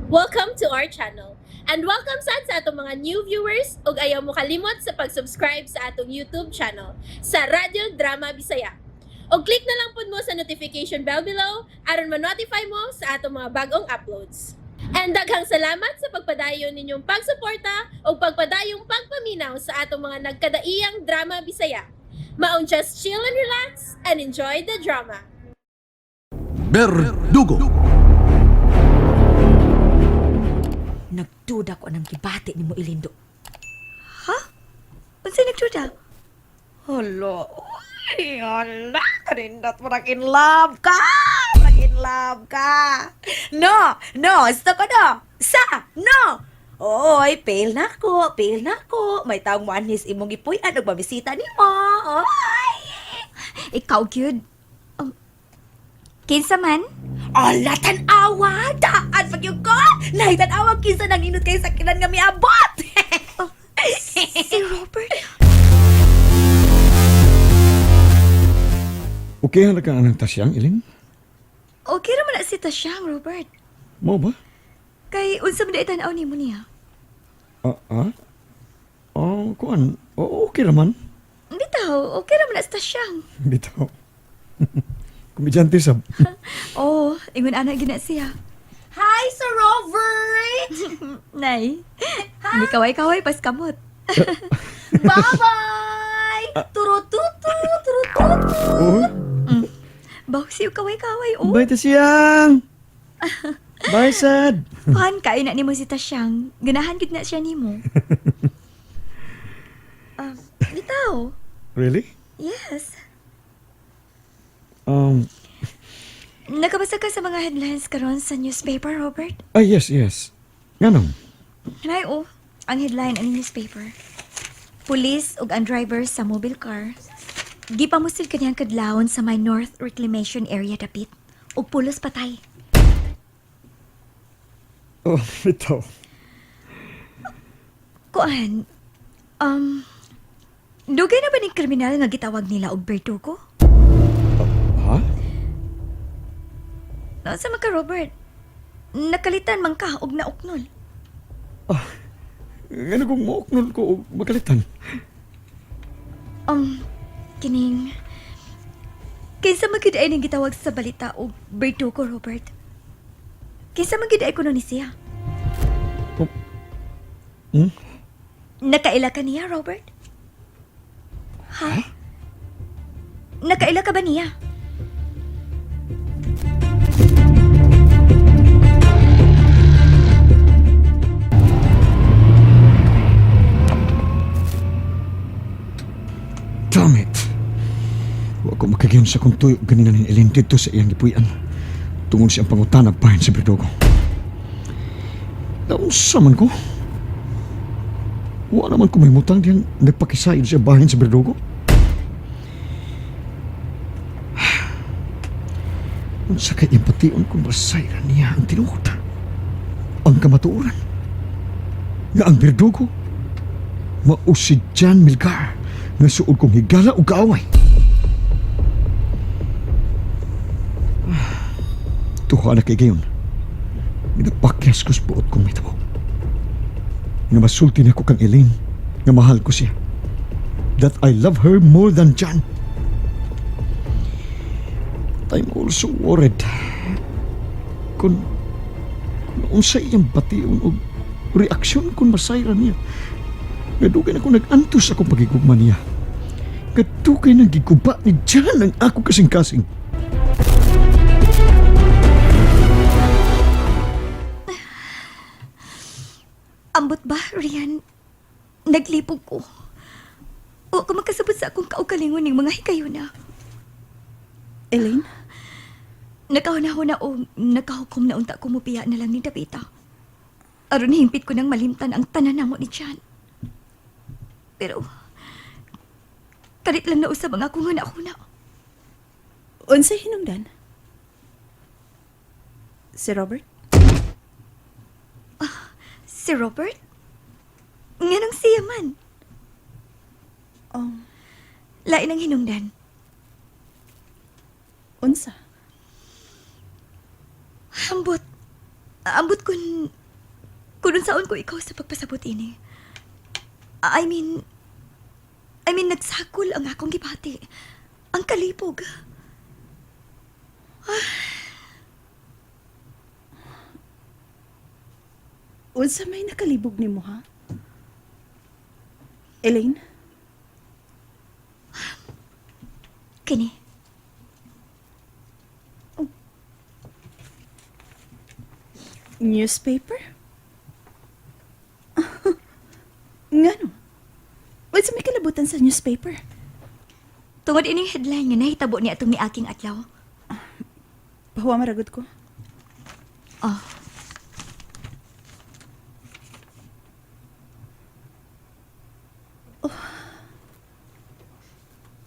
Welcome to our channel. And welcome sa atong mga new viewers ug ayaw mo kalimot sa pag-subscribe sa atong YouTube channel sa Radio Drama Bisaya. O click na lang pud mo sa notification bell below aron ma-notify mo sa atong mga bagong uploads. And daghang salamat sa pagpadayon ninyong pagsuporta o pagpadayong pagpaminaw sa atong mga nagkadaiyang drama Bisaya. Maong just chill and relax and enjoy the drama. Berdugo. Nagduda ko ng gibati ni mo Ilindo. Ha? Unsay nagduda? Hala, uy, hala, kanindot mo in love ka! In love ka! No, stop ka no! No! Oy, fail na ko. May taong manis imong gipuy-an ug mabisita ni mo. Oy! Ikaw, gyud. Kinsa man? Ala, tan-awa! Daan pag yung ko! Nay, tan-awa, kinsa nang inot kayo sa kinan nga miabot! Si Robert? Okay na ka anang tasyang, Ilin? Okay ra man na si Tasyang, Robert. Mo ba? Kay unsa man di tan-aw nimo niya? Kuan. Okay naman. Bitaw, okay ra man na si Tasyang. Bitaw. Kumidyante sab. Oh, ingon ana gina siya. Hi, Sir Robert! Nay. Hindi kaway-kaway pas kamot. Bye-bye! Turututu! Oh, Baw siya kaway-kaway oh. bye tasyang. Bye, sad. Kuhan kay na nimo si Tasyang. Ganahan gid na siya nimo. Bitaw. Really? Yes. Nakabasa ka sa mga headlines karon sa newspaper, Robert? Yes. Nganong? Nay oh, ang headline ang newspaper. Pulis ug ang driver sa mobile car gipamusil kaniyang kadlawon sa may North Reclamation Area dapit ug pulos patay. Oh, bitaw. Kuan, dugay na ba ning kriminal nga gitawag nila og Bertugo? Ha? Sa maka Robert, nakalitan man ka og nauknol. Ngano kung mauknol ko o magalitan? Kining... Kinsa magid ay ning gitawag sa balita og Bertugo, Robert? Kinsa magid ay kuno ni siya? Nakaila ka niya, Robert? Ha? Nakaila ka ba niya? Damn it. Wa ko makagyan sa kung tuyo ganina ni Ilin dito sa iyang gipuyan. Tungod siyang pangutanag bahin sa Berdugo. Naunsa man ko? Wa naman ko may mutang diyan nagpakisaid siya bahin sa Berdugo. Unsa kay impation kung masayra niya ang tinuod. Ang kamatuoran. Nga ang Berdugo mao si John Milgar nga suod kong higala o kaaway. Tuha na kay gayon. Ginapakyas ko sa buot kong mitabo. Nga masulti na ko kang Elaine nga mahal ko siya. That I love her more than John. I'm also worried kung unsa iyang bation o reaksyon kung masayra niya. Gadugay na ko nag-antos akong pagigugma niya. Gadugay na giguba ni John ang ako kasing-kasing. Ambot ba, Rian? Naglipog ko. O kung magkasabot sa akong kaugalingon ng mga hikayo na. Elaine? Nakahuna-huna o nakahukom na unta ko mupiya na lang ni Davita. Aron himpit ko nang malimtan ang tanan mo ni Chan. Pero, kalit lang na usab ang akong huna-huna. Unsay hinungdan? Si Robert? Si Robert? Nga nang siya man. Lain ang hinungdan. Unsa? Ambot. Ambot kun unsaon ko ikaw sa pagpasabot ini. I mean, nagsakol ang akong gibati. Ang kalipog. Unsa may nakalibog nimo ha? Elaine? Kini, Newspaper? Ngano? Unsa may kalabutan sa newspaper? tungod ining headline nga nahitabo ni atong miaking adlaw. Pahuwa maragod ko. Oh,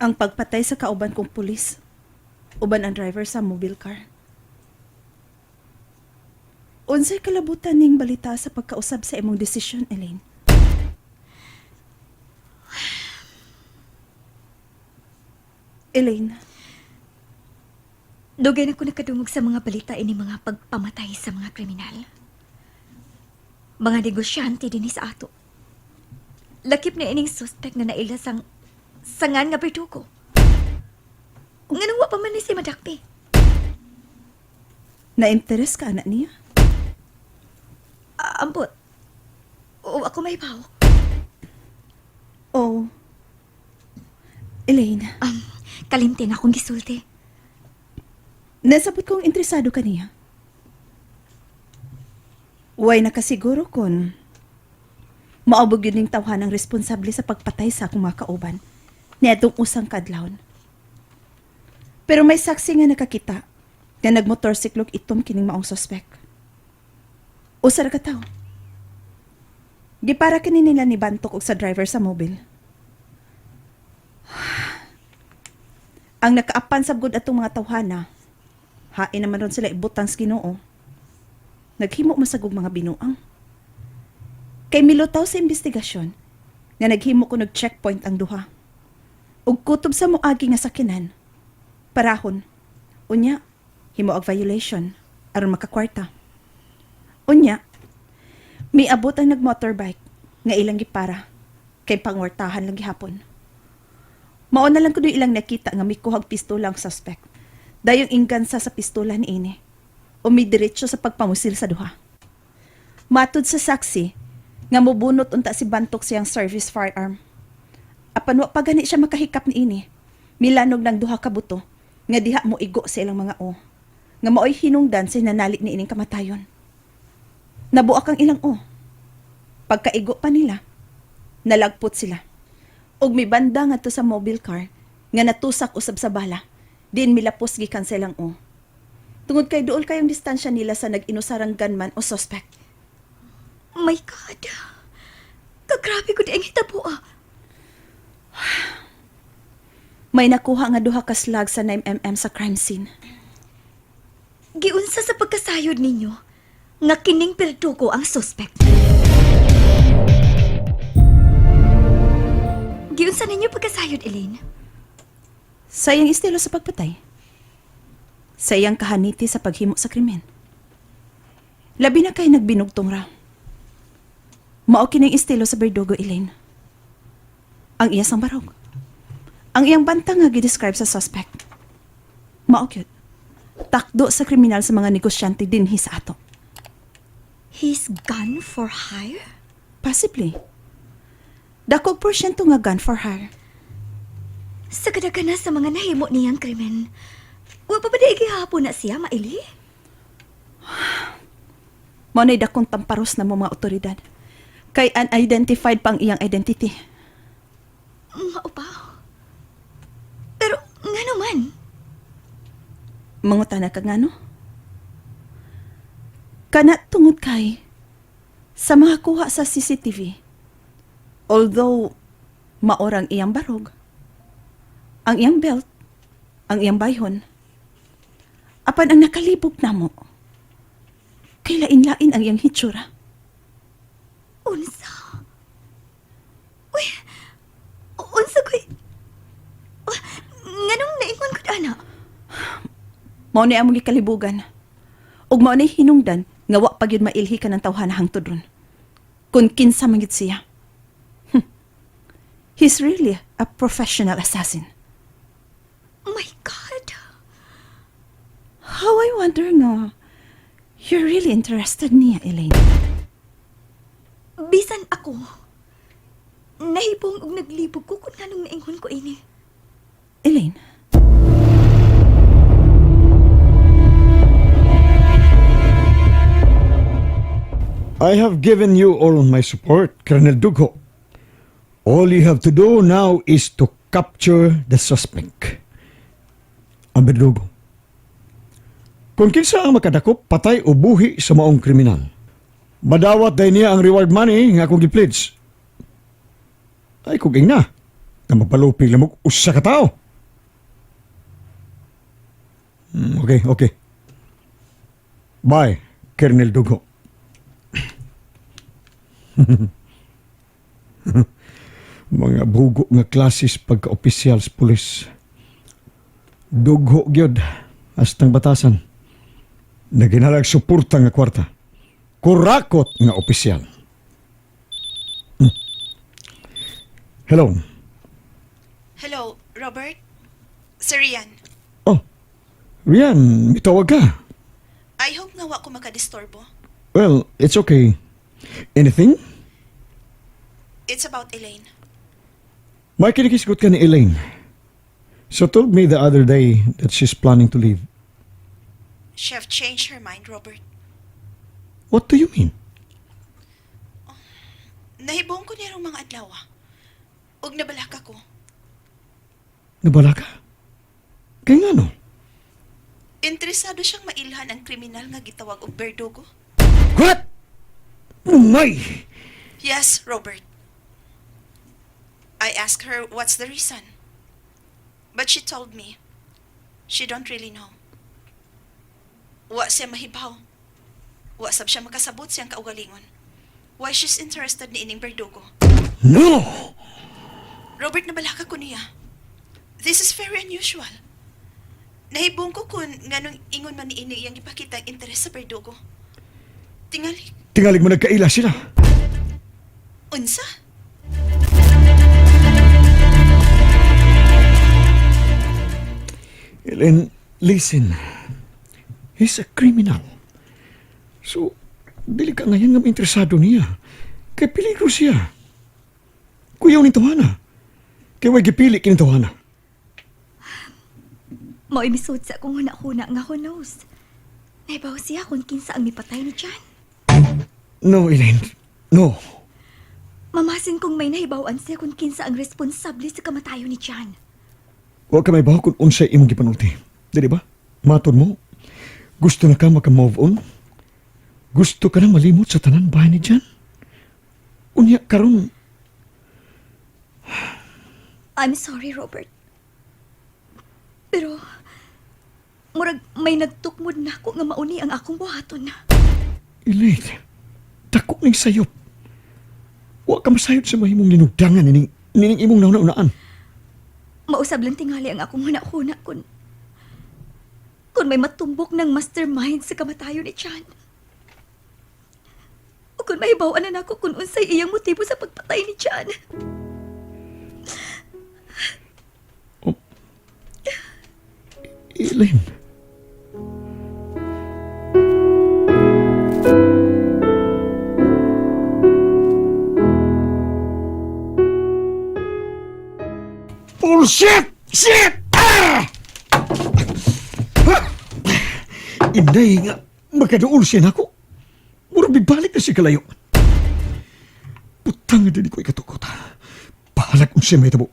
Ang pagpatay sa kauban kong pulis. Uban ang driver sa mobile car. Unsay kalabutan ning balita sa pagkausab sa imong desisyon, Elaine? Elaine, dugay na ko nakadungog sa mga balita ini mga pagpamatay sa mga kriminal. Mga negosyante din sa ato. Lakip na ining suspect na naila sang sangan nga berdugo. Nganong wa pa man ni si Madakpi? na-interes ka anak niya? Ambot. O ako may bawo. Oh. Elaine, Kalimtin akong gisulti. nasabot kong interesado ka niya. Way nakasiguro kon maubog yun yung tawhan ang responsable sa pagpatay sa akong mga kauban ni atong usang kadlawon. Pero may saksi nga nakakita na nagmotorsiklog itom kining maong suspect. Usar ka tao. Di para kini nila ni Bantok og sa driver sa mobile. Ang nakaapan sa good atong mga tawhana, hain naman ron sila ibutang sa Ginoo. Naghimo masagog mga binuang. Kay milutaw sa investigasyon nga naghimo ko nag-checkpoint ang duha. Ug kutob sa moagi nga sakinan, parahon, unya, himo og violation aron makakwarta. Unya, miabot ang nag-motorbike nga ilang gipara kay pangwartahan lang gihapon. Mao na lang kuno ilang nakita nga mikuhag pistola ang suspect. Dayong inggansa sa pistola ni ini. O may diretso sa pagpamusil sa duha. Matud sa saksi nga mobunot unta si Bantok siyang service firearm. Apan wa pa gani siya makahikap ni ini. Milanog ng duha ka buto nga diha mo igo sa ilang mga o. Nga maoy hinungdan sa nanalit ni ining kamatayon. Nabuak ang ilang o. Pagkaigo pa nila, nalagpot sila. Og may banda nga to sa mobile car nga natusak usab sa bala. Din milapos gikan silang o. Tungod kay duol kayong distansya nila sa nag-inusarang gunman o suspect. My God. Kagrabe ko di ang hitabo May nakuha nga duha ka slag sa 9mm sa crime scene. Giunsa sa pagkasayod ninyo nga kining perdugo ang suspect. Giunsa ninyo pagkasayod, Elaine? Sayang estilo sa pagpatay. Sayang kahaniti sa paghimo sa krimen. Labi na kay nagbinugtong ra. Mao kining estilo sa berdugo, Elaine. Ang iya sang barog. Ang iyang banta nga gidescribe sa suspect. Mao gyud. Takdo sa kriminal sa mga negosyante dinhi sa ato. He's gone for hire? Possibly. Dakog porsyento nga gun for hire. Sa kadagana sa mga nahimo niyang krimen, wa pa ba di gihapon na siya maili? Mao nay dakong tamparos na mo mga otoridad. Kay unidentified pa ang iyang identity. Mao pa. Pero nga naman, Mangutana ka nga no? Kana tungod kay sa mga kuha sa CCTV. Although maorang iyang barog, ang iyang belt, ang iyang bayhon, apan ang nakalibog namo, kay lain-lain ang iyang hitsura. unsa? Uy, unsa ko'y... Nganong naingon ko ana? Mao na among gikalibugan. Ug mao na hinungdan nga wa pa gyud mailhi ka ng tawhana hangtod ron. Kung kinsa man gyud siya. He's really a professional assassin. Oh my God. How I wonder nga, you're really interested niya, Elaine. Bisan ako. Nahibong og naglibog ko kung anong naingon ko ini. Elaine? I have given you all my support, Colonel Dugho. All you have to do now is to capture the suspect. Ang Berdugo. Kung kinsa ang makadakop, patay o buhi sa maong kriminal. Madawat day niya ang reward money nga akong gipledge. Ay, kuging na. Na mapalupig lamok usa ka tao. Okay. Bye, Colonel Dugho. Mga bugo nga klasis pagka-opisyal sa pulis. Dugho gyud hastang batasan. Naginalag suporta nga kwarta. Kurakot nga opisyal. Hello. Hello, Robert? Si Rian. Oh, Rian, mitawag ka. I hope nga wa ko makadistorbo. Well, it's okay. Anything? It's about Elaine. May kinikisgot ka ni Elaine. She told me the other day that she's planning to leave. She have changed her mind, Robert. What do you mean? Nahibong ko niya mga adlaw. Ug nabalaka ko. Nabala ka? Kaya nga no? Interesado siyang mailhan ang kriminal nga gitawag og Berdugo. What? Oh my! Yes, Robert. I asked her what's the reason. But she told me she don't really know. Wa siya mahibaw. Wa sab siya makasabot siyang kaugalingon. Why she's interested ni ining Berdugo. No! Robert, nabalaka ko niya. This is very unusual. Nahibong ko kung nganong ingon man ni ini iyang ipakita ang interes sa Berdugo. Tingali, Tingalig mo nagkaila sila. unsa? Ellen, listen. He's a criminal. So, dili ka ngayon nga interesado niya. Kay peligro siya. Kuyaw ni Tawana. Kay way gipili kini Tawana. Mao imisod sa akong huna-huna nga who knows. Nahibaw siya kung kinsa ang mipatay ni Jan. No, Ellen. No. Mamasin kong may nahibawaan siya kung kinsa ang responsable sa kamatayo ni Jan. Huwag ka may baho kung unsay imong gipanulti. Di ba? Maton mo. Gusto na ka maka-move on? Gusto ka na malimot sa tanan bahay ni Jan? Unya karon. I'm sorry, Robert. Pero, murag may nagtukmod na ako nga mauni ang akong buhaton. Elaine, takok ning sayop. Huwag ka masayot sa mahimong linugdangan nining imong nauna-unaan. Mausab lang tingali ang akong huna-huna kung may matumbok ng mastermind sa kamatayo ni Chan. O kung mahibawaan na ako kung unsay iyang motibo sa pagpatay ni Chan. Elaine. Bullshit! Shit! Ah! Inday nga, magkadool siya na ako. Murag bibalik na si kalayo. Putang na din ko ikatukot. Bahalag kung siya may tabo.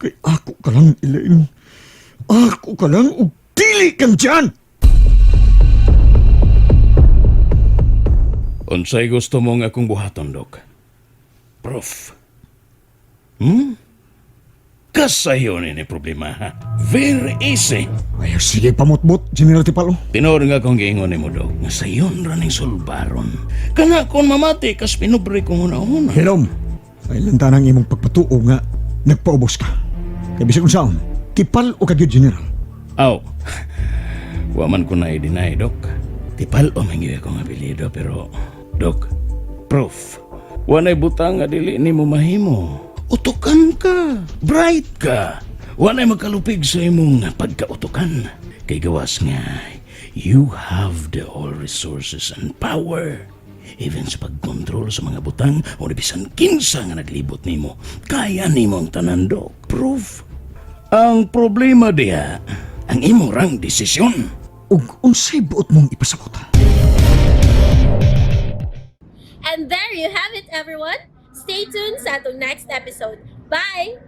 Kay ako ka lang, Elaine. Ako ka lang, ug dili kang dyan! Unsay gusto mong akong buhaton, Dok? Prof. Kasayo ni problema, ha? Very easy. Ay, sige pamutbot, General Tipalo. Tinood nga kong giingon ni mo, Dok, nga sayon raning sulbaron. Kana kon mamati, kas pinubre ko muna-una. Hilom, ay lantanang imong pagpatuo nga nagpaubos ka. Kaya bisag kung saan, tipal o kagyod, General. Aw, waman ko na i-deny, Dok. Tipal o mangyay akong apelido pero, Dok, proof. Wanay butang nga dili ni mo mahimo. Utukan ka, bright ka. Wanay magkalupig sa imong pagkautukan. Kay gawas nga, you have the all resources and power. Even sa pagkontrol sa mga butang o bisan kinsa nga naglibot nimo, kaya nimo ang tanan, Dok. Proof. Ang problema diha, ang imo rang desisyon. Ug unsay buot mong ipasabot? And there you have it, everyone. Stay tuned sa atong next episode. Bye!